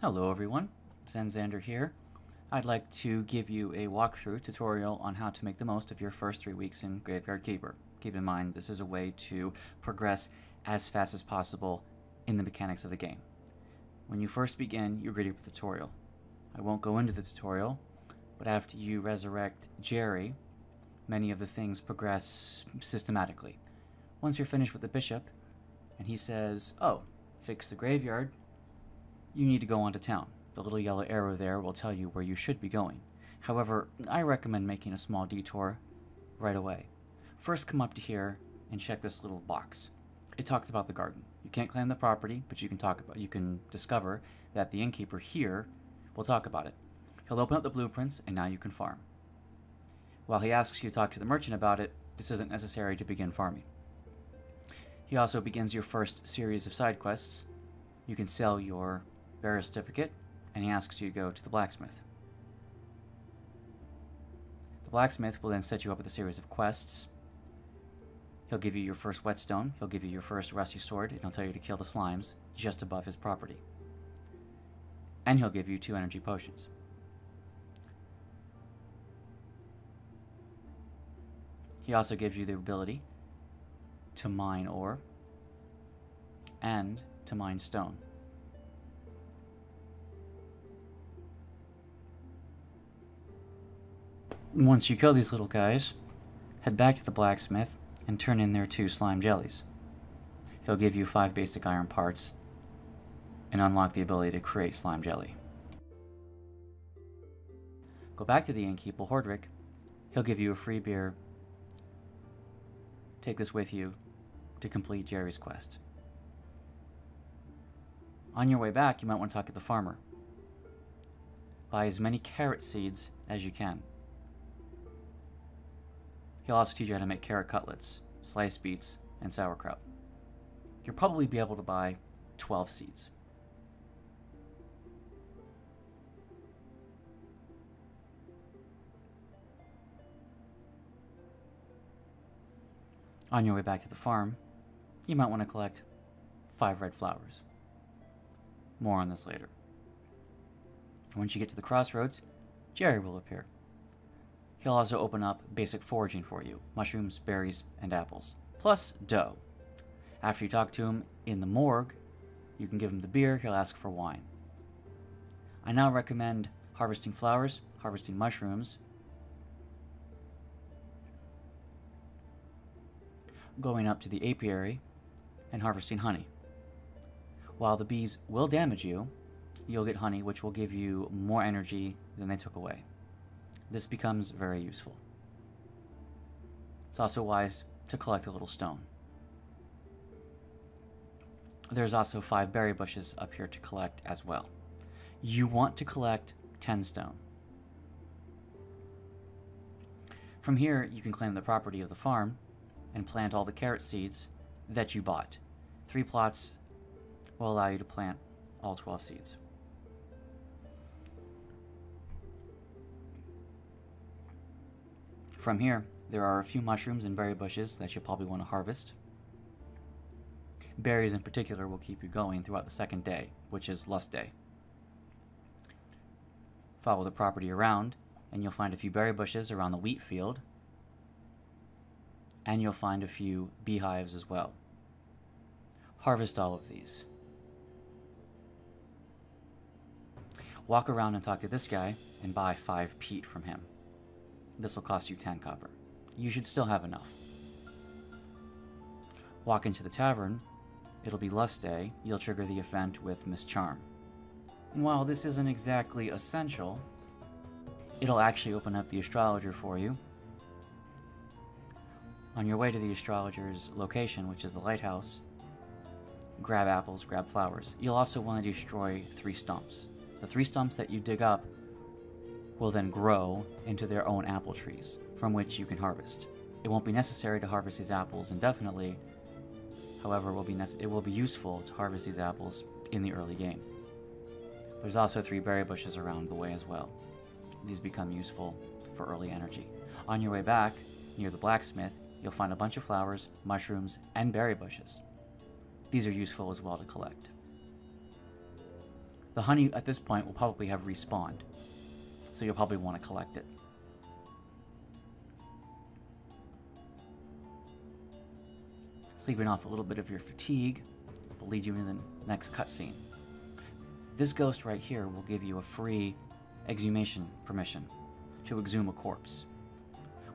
Hello everyone, Zenzander here. I'd like to give you a walkthrough tutorial on how to make the most of your first 3 weeks in Graveyard Keeper. Keep in mind, this is a way to progress as fast as possible in the mechanics of the game. When you first begin, you're greeted with a tutorial. I won't go into the tutorial, but after you resurrect Jerry, many of the things progress systematically. Once you're finished with the bishop, and he says, "Oh, fix the graveyard," you need to go on to town. The little yellow arrow there will tell you where you should be going. However, I recommend making a small detour right away. First, come up to here and check this little box. It talks about the garden. You can't claim the property, but you can discover that the innkeeper here will talk about it. He'll open up the blueprints, and now you can farm. While he asks you to talk to the merchant about it, this isn't necessary to begin farming. He also begins your first series of side quests. You can sell your burial certificate, and he asks you to go to the blacksmith. The blacksmith will then set you up with a series of quests. He'll give you your first whetstone, he'll give you your first rusty sword, and he'll tell you to kill the slimes just above his property. And he'll give you 2 energy potions. He also gives you the ability to mine ore and to mine stone. Once you kill these little guys, head back to the blacksmith and turn in their 2 slime jellies. He'll give you 5 basic iron parts and unlock the ability to create slime jelly. Go back to the innkeeper, Hordrick. He'll give you a free beer. Take this with you to complete Jerry's quest. On your way back, you might want to talk to the farmer. Buy as many carrot seeds as you can. He'll also teach you how to make carrot cutlets, sliced beets, and sauerkraut. You'll probably be able to buy 12 seeds. On your way back to the farm, you might want to collect 5 red flowers. More on this later. Once you get to the crossroads, Jerry will appear. He'll also open up basic foraging for you, mushrooms, berries, and apples, plus dough. After you talk to him in the morgue, you can give him the beer, he'll ask for wine. I now recommend harvesting flowers, harvesting mushrooms, going up to the apiary, and harvesting honey. While the bees will damage you, you'll get honey which will give you more energy than they took away. This becomes very useful. It's also wise to collect a little stone. There's also 5 berry bushes up here to collect as well. You want to collect 10 stone. From here, you can claim the property of the farm and plant all the carrot seeds that you bought. 3 plots will allow you to plant all 12 seeds. From here, there are a few mushrooms and berry bushes that you'll probably want to harvest. Berries in particular will keep you going throughout the second day, which is Lust Day. Follow the property around, and you'll find a few berry bushes around the wheat field, and you'll find a few beehives as well. Harvest all of these. Walk around and talk to this guy, and buy 5 peat from him. This will cost you 10 copper. You should still have enough. Walk into the tavern. It'll be Lust Day. You'll trigger the event with Miss Charm. While this isn't exactly essential, it'll actually open up the astrologer for you. On your way to the astrologer's location, which is the Lighthouse, grab apples, grab flowers. You'll also want to destroy 3 stumps. The 3 stumps that you dig up will then grow into their own apple trees, from which you can harvest. It won't be necessary to harvest these apples indefinitely, however, it will be useful to harvest these apples in the early game. There's also 3 berry bushes around the way as well. These become useful for early energy. On your way back, near the blacksmith, you'll find a bunch of flowers, mushrooms, and berry bushes. These are useful as well to collect. The honey at this point will probably have respawned, so you'll probably want to collect it. Sleeping off a little bit of your fatigue will lead you into the next cutscene. This ghost right here will give you a free exhumation permission to exhume a corpse.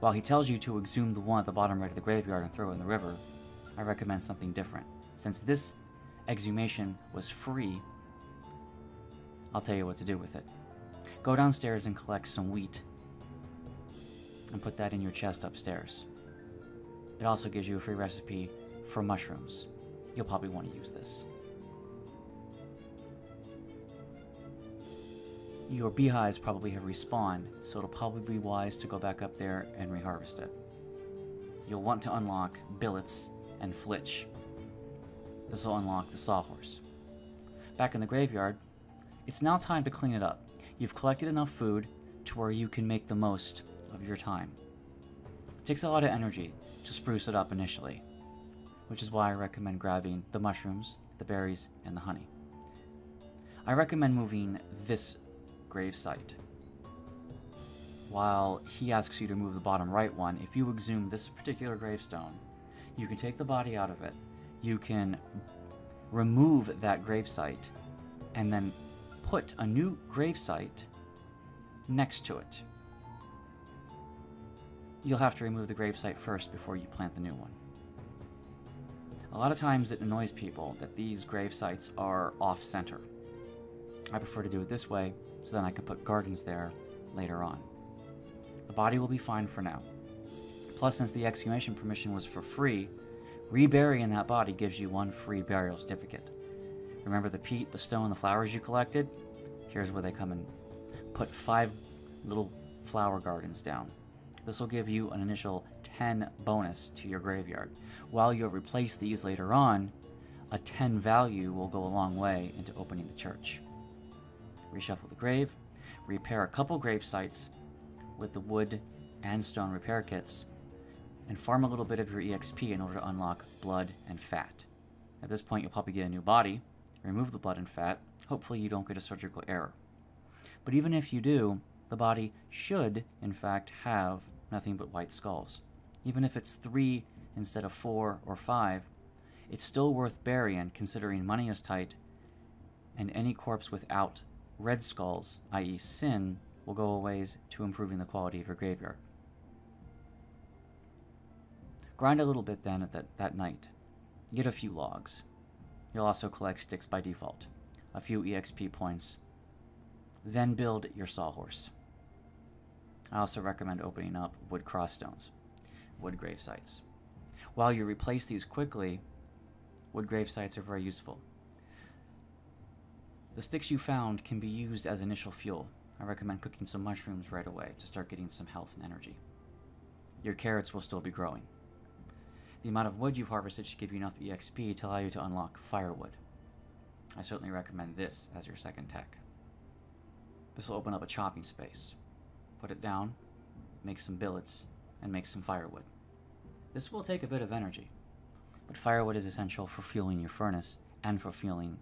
While he tells you to exhume the one at the bottom right of the graveyard and throw it in the river, I recommend something different. Since this exhumation was free, I'll tell you what to do with it. Go downstairs and collect some wheat and put that in your chest upstairs. It also gives you a free recipe for mushrooms. You'll probably want to use this. Your beehives probably have respawned, so it'll probably be wise to go back up there and reharvest it. You'll want to unlock billets and flitch. This will unlock the sawhorse. Back in the graveyard, it's now time to clean it up. You've collected enough food to where you can make the most of your time. It takes a lot of energy to spruce it up initially, which is why I recommend grabbing the mushrooms, the berries, and the honey. I recommend moving this grave site. While he asks you to move the bottom right one, if you exhume this particular gravestone, you can take the body out of it, you can remove that grave site, and then put a new grave site next to it. You'll have to remove the grave site first before you plant the new one. A lot of times it annoys people that these grave sites are off-center. I prefer to do it this way, so then I can put gardens there later on. The body will be fine for now. Plus, since the exhumation permission was for free, reburying that body gives you one free burial certificate. Remember the peat, the stone, the flowers you collected? Here's where they come and put 5 little flower gardens down. This will give you an initial 10 bonus to your graveyard. While you'll replace these later on, a 10 value will go a long way into opening the church. Reshuffle the grave, repair a couple grave sites with the wood and stone repair kits, and farm a little bit of your EXP in order to unlock blood and fat. At this point, you'll probably get a new body, remove the blood and fat. Hopefully you don't get a surgical error. But even if you do, the body should, in fact, have nothing but white skulls. Even if it's 3 instead of 4 or 5, it's still worth burying considering money is tight, and any corpse without red skulls, i.e. sin, will go a ways to improving the quality of your graveyard. Grind a little bit then at that night. Get a few logs. You'll also collect sticks by default, a few EXP points, then build your sawhorse. I also recommend opening up wood crossstones, wood grave sites. While you replace these quickly, wood grave sites are very useful. The sticks you found can be used as initial fuel. I recommend cooking some mushrooms right away to start getting some health and energy. Your carrots will still be growing. The amount of wood you've harvested should give you enough EXP to allow you to unlock firewood. I certainly recommend this as your second tech. This will open up a chopping space. Put it down, make some billets, and make some firewood. This will take a bit of energy, but firewood is essential for fueling your furnace and for fueling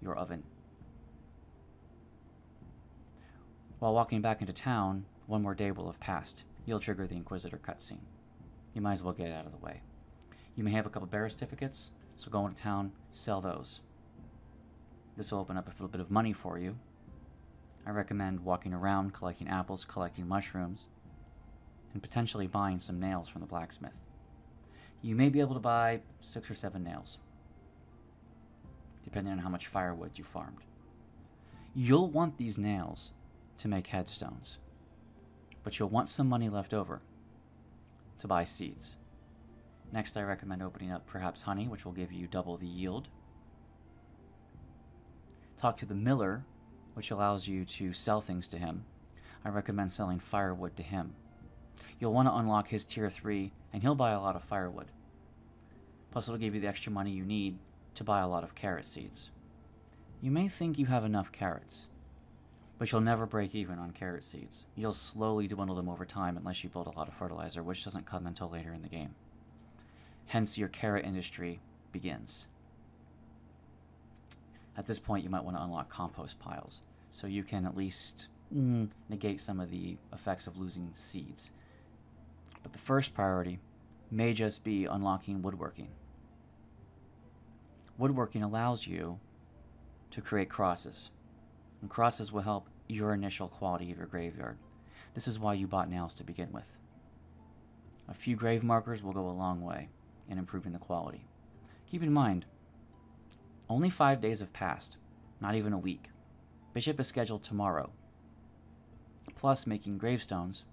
your oven. While walking back into town, one more day will have passed. You'll trigger the Inquisitor cutscene. You might as well get it out of the way. You may have a couple bearer certificates, so go into town, sell those. This will open up a little bit of money for you. I recommend walking around, collecting apples, collecting mushrooms, and potentially buying some nails from the blacksmith. You may be able to buy 6 or 7 nails, depending on how much firewood you farmed. You'll want these nails to make headstones, but you'll want some money left over to buy seeds. Next, I recommend opening up perhaps honey, which will give you double the yield. Talk to the miller, which allows you to sell things to him. I recommend selling firewood to him. You'll want to unlock his tier 3, and he'll buy a lot of firewood. Plus, it'll give you the extra money you need to buy a lot of carrot seeds. You may think you have enough carrots, but you'll never break even on carrot seeds. You'll slowly dwindle them over time unless you build a lot of fertilizer, which doesn't come until later in the game. Hence, your carrot industry begins. At this point, you might want to unlock compost piles, so you can at least negate some of the effects of losing seeds. But the first priority may just be unlocking woodworking. Woodworking allows you to create crosses, and crosses will help your initial quality of your graveyard. This is why you bought nails to begin with. A few grave markers will go a long way in improving the quality. Keep in mind, only 5 days have passed, not even a week. Bishop is scheduled tomorrow. Plus, making gravestones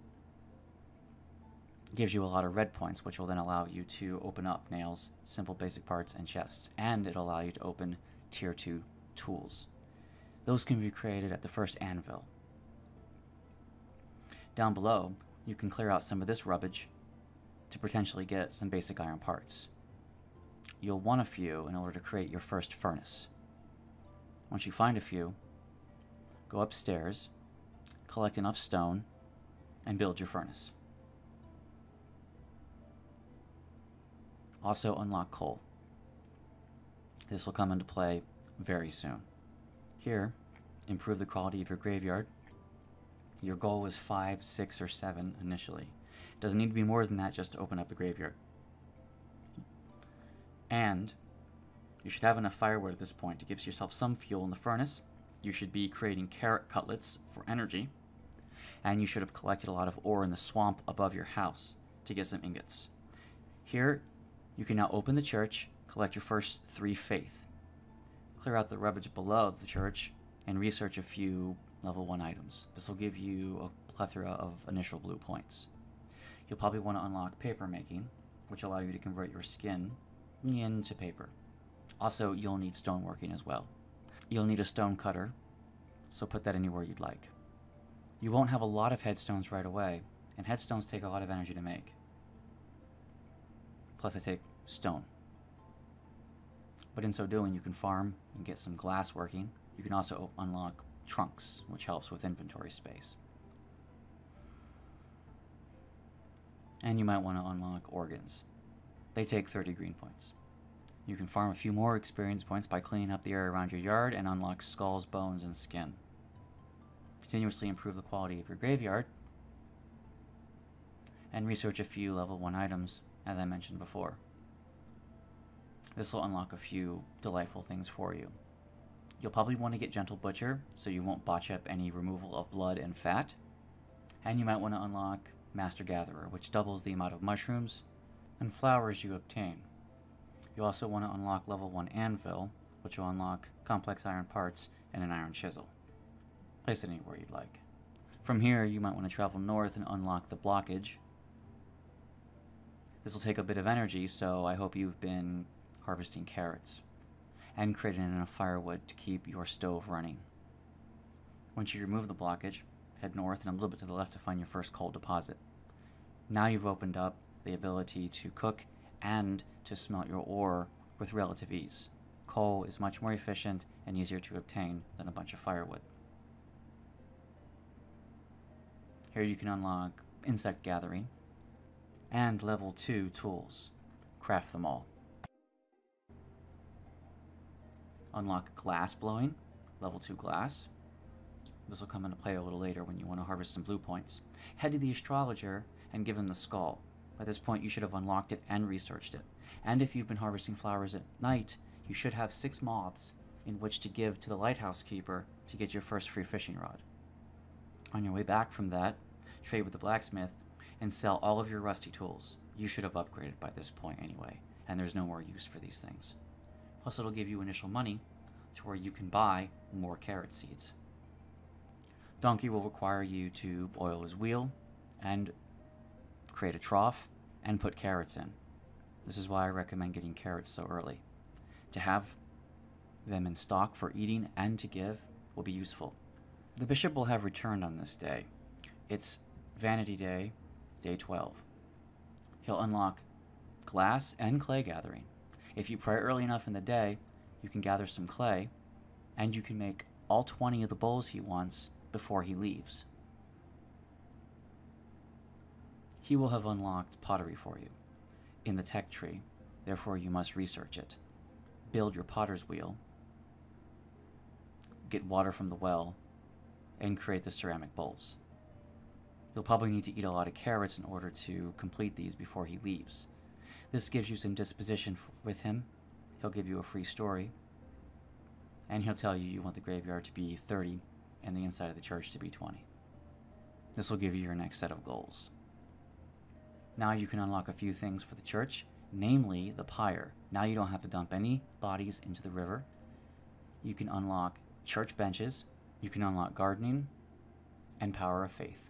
gives you a lot of red points, which will then allow you to open up nails, simple basic parts, and chests, and it'll allow you to open tier 2 tools. Those can be created at the first anvil. Down below, you can clear out some of this rubbish to potentially get some basic iron parts. You'll want a few in order to create your first furnace. Once you find a few, go upstairs, collect enough stone, and build your furnace. Also unlock coal. This will come into play very soon. Here, improve the quality of your graveyard. Your goal was 5, 6, or 7 initially. It doesn't need to be more than that just to open up the graveyard. And you should have enough firewood at this point to give yourself some fuel in the furnace. You should be creating carrot cutlets for energy. And you should have collected a lot of ore in the swamp above your house to get some ingots. Here, you can now open the church, collect your first 3 faith. Clear out the rubbish below the church, and research a few level 1 items. This will give you a plethora of initial blue points. You'll probably want to unlock paper making, which will allow you to convert your skin into paper. Also, you'll need stoneworking as well. You'll need a stone cutter, so put that anywhere you'd like. You won't have a lot of headstones right away, and headstones take a lot of energy to make. Plus, they take stone. But in so doing, you can farm and get some glass working. You can also unlock trunks, which helps with inventory space. And you might want to unlock organs. They take 30 green points. You can farm a few more experience points by cleaning up the area around your yard and unlock skulls, bones, and skin. Continuously improve the quality of your graveyard. And research a few level 1 items, as I mentioned before. This will unlock a few delightful things for you. You'll probably want to get Gentle Butcher, so you won't botch up any removal of blood and fat. And you might want to unlock Master Gatherer, which doubles the amount of mushrooms and flowers you obtain. You also want to unlock level 1 Anvil, which will unlock complex iron parts and an iron chisel. Place it anywhere you'd like. From here, you might want to travel north and unlock the blockage. This will take a bit of energy, so I hope you've been harvesting carrots and creating enough firewood to keep your stove running. Once you remove the blockage, head north and a little bit to the left to find your first coal deposit. Now you've opened up the ability to cook and to smelt your ore with relative ease. Coal is much more efficient and easier to obtain than a bunch of firewood. Here you can unlock insect gathering and level 2 tools. Craft them all. Unlock glass blowing, level 2 glass. This will come into play a little later when you want to harvest some blue points. Head to the astrologer and give him the skull. By this point you should have unlocked it and researched it. And if you've been harvesting flowers at night, you should have 6 moths in which to give to the lighthouse keeper to get your first free fishing rod. On your way back from that, trade with the blacksmith and sell all of your rusty tools. You should have upgraded by this point anyway, and there's no more use for these things. Plus it'll give you initial money to where you can buy more carrot seeds. Donkey will require you to oil his wheel and create a trough and put carrots in. This is why I recommend getting carrots so early. To have them in stock for eating and to give will be useful. The bishop will have returned on this day. It's Vanity Day, day 12. He'll unlock glass and clay gathering. If you pray early enough in the day, you can gather some clay, and you can make all 20 of the bowls he wants before he leaves. He will have unlocked pottery for you in the tech tree, therefore you must research it. Build your potter's wheel, get water from the well and create the ceramic bowls. You'll probably need to eat a lot of carrots in order to complete these before he leaves. This gives you some disposition with him. He'll give you a free story, and he'll tell you you want the graveyard to be 30 and the inside of the church to be 20. This will give you your next set of goals. Now you can unlock a few things for the church, namely the pyre. Now you don't have to dump any bodies into the river. You can unlock church benches, you can unlock gardening, and power of faith.